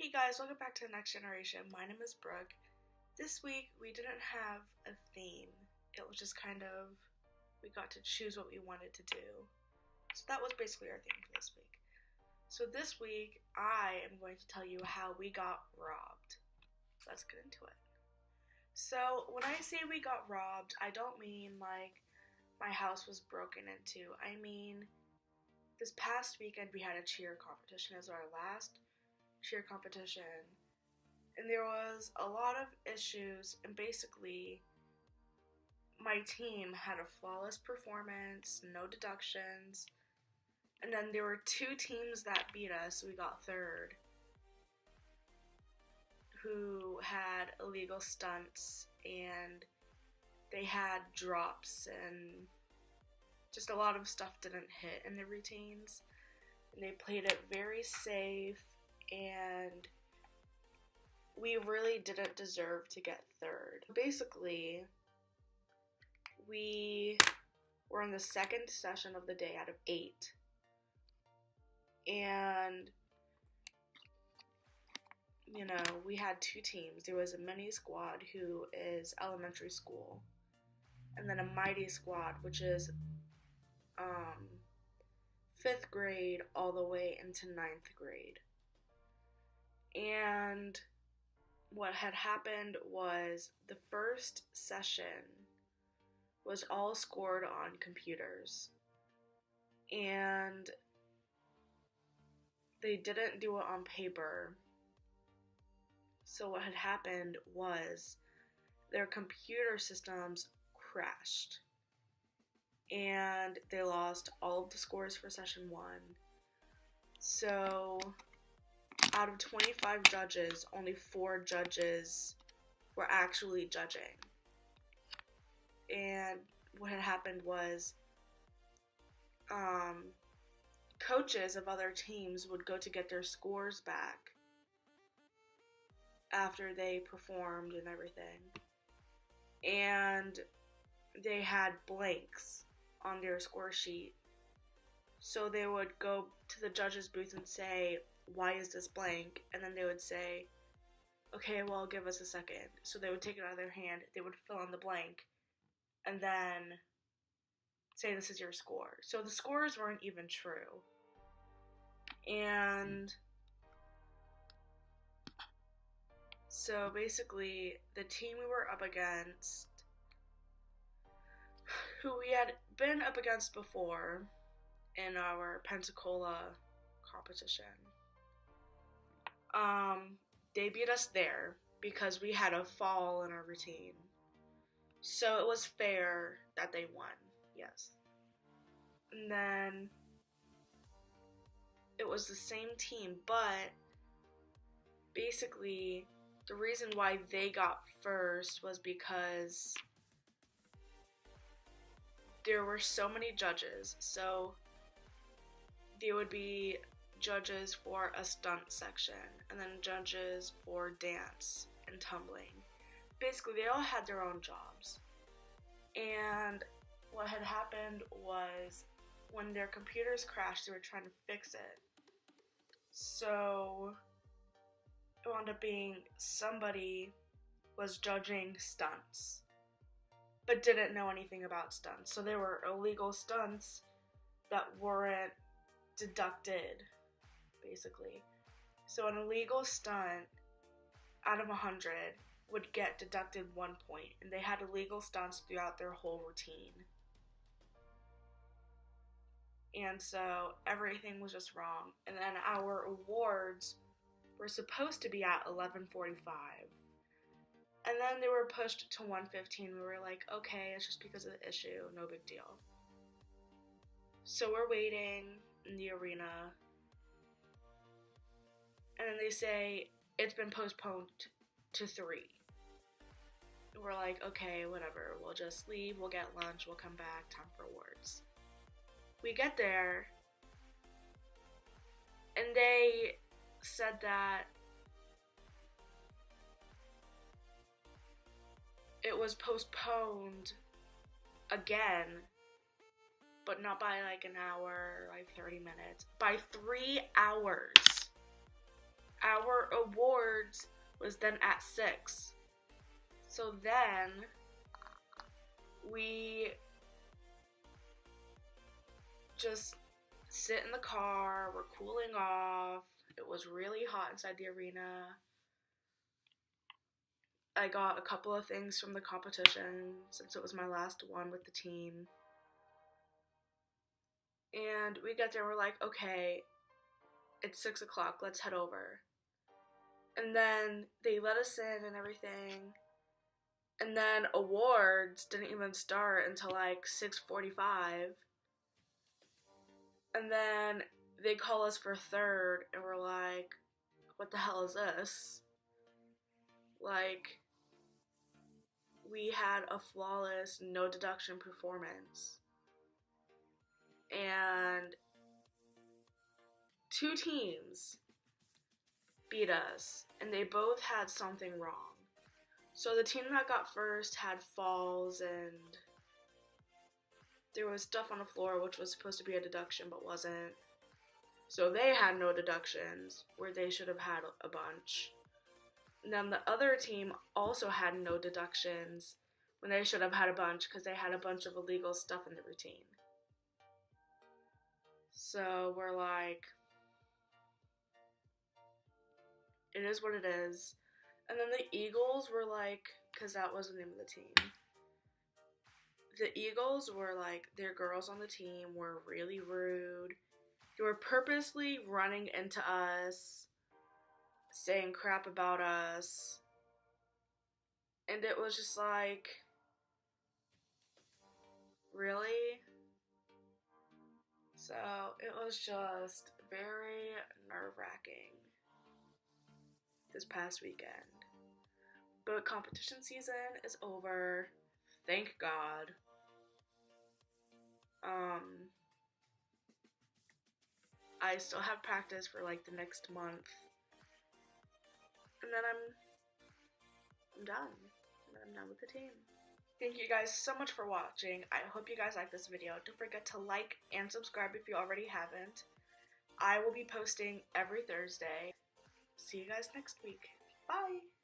Hey guys, welcome back to the Next Generation. My name is Brooke. This week we didn't have a theme. It was just we got to choose what we wanted to do. So that was basically our theme for this week. So this week I am going to tell you how we got robbed. Let's get into it. So when I say we got robbed, I don't mean like my house was broken into. I mean, this past weekend we had a cheer competition as our last cheer competition, and there was a lot of issues, and basically my team had a flawless performance, no deductions, and then there were two teams that beat us. We got third, who had illegal stunts, and they had drops, and just a lot of stuff didn't hit in their routines, and they played it very safe, and we really didn't deserve to get third. Basically, we were in the second session of the day out of 8, and we had two teams. There was a mini squad, who is elementary school, and then a mighty squad, which is 5th grade all the way into 9th grade. And what had happened was the first session was all scored on computers, and they didn't do it on paper. So what had happened was their computer systems crashed, and they lost all of the scores for session 1. So out of 25 judges, only 4 judges were actually judging. And what had happened was coaches of other teams would go to get their scores back after they performed and everything. And they had blanks on their score sheet. So they would go to the judge's booth and say, "Why is this blank?" And then they would say, "Okay, well, give us a second." So they would take it out of their hand, they would fill in the blank, and then say, "This is your score." So the scores weren't even true. And so basically, the team we were up against, who we had been up against before in our Pensacola competition, they beat us there because we had a fall in our routine. So it was fair that they won, yes. And then it was the same team, but basically the reason why they got first was because there were so many judges. So there would be judges for a stunt section, and then judges for dance and tumbling. Basically, they all had their own jobs. And what had happened was, when their computers crashed, they were trying to fix it. So it wound up being somebody was judging stunts, but didn't know anything about stunts. So there were illegal stunts that weren't deducted, basically. So an illegal stunt out of 100 would get deducted 1 point, and they had illegal stunts throughout their whole routine. And so everything was just wrong. And then our awards were supposed to be at 11:45. And then they were pushed to 1:15. We were like, okay, it's just because of the issue, no big deal. So we're waiting in the arena, and then they say it's been postponed to 3. We're like, okay, whatever, we'll just leave, we'll get lunch, we'll come back, time for awards. We get there, and they said that it was postponed again, but not by like an hour, like 30 minutes, by 3 hours. Our awards was then at 6. So then we just sit in the car, we're cooling off. It was really hot inside the arena. I got a couple of things from the competition since it was my last one with the team. And we get there, we're like, okay, it's 6 o'clock, let's head over. And then they let us in and everything. And then awards didn't even start until like 6:45. And then they call us for third, and we're like, what the hell is this? Like, we had a flawless, no deduction performance. And 2 teams beat us, and they both had something wrong. So the team that got first had falls, and there was stuff on the floor which was supposed to be a deduction but wasn't. So they had no deductions where they should have had a bunch. And then the other team also had no deductions when they should have had a bunch because they had a bunch of illegal stuff in the routine. So we're like, it is what it is. And then the Eagles were like, because that was the name of the team. The Eagles were like, their girls on the team were really rude. They were purposely running into us, saying crap about us. And it was just like, really? So it was just very nerve-wracking this past weekend. But competition season is over. Thank God. I still have practice for like the next month. And then I'm done. And then I'm done with the team. Thank you guys so much for watching. I hope you guys like this video. Don't forget to like and subscribe if you already haven't. I will be posting every Thursday. See you guys next week. Bye!